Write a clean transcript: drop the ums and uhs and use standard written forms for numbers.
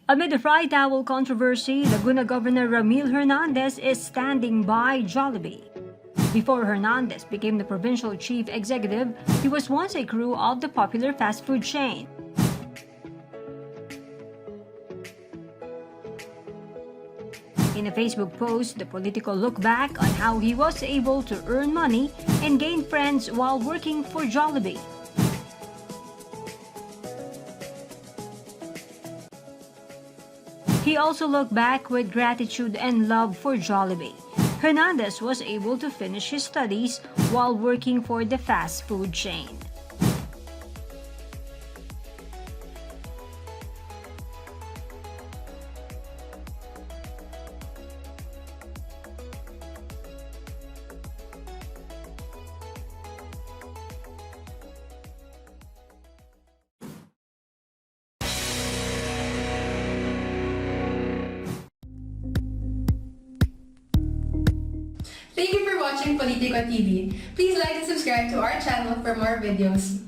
Amid the fry towel controversy, Laguna Governor Ramil Hernandez is standing by Jollibee. Before Hernandez became the provincial chief executive, he was once a crew of the popular fast food chain. In a Facebook post, the political looked back on how he was able to earn money and gain friends while working for Jollibee. He also looked back with gratitude and love for Jollibee. Hernandez was able to finish his studies while working for the fast food chain. Thank you for watching Politico TV. Please like and subscribe to our channel for more videos.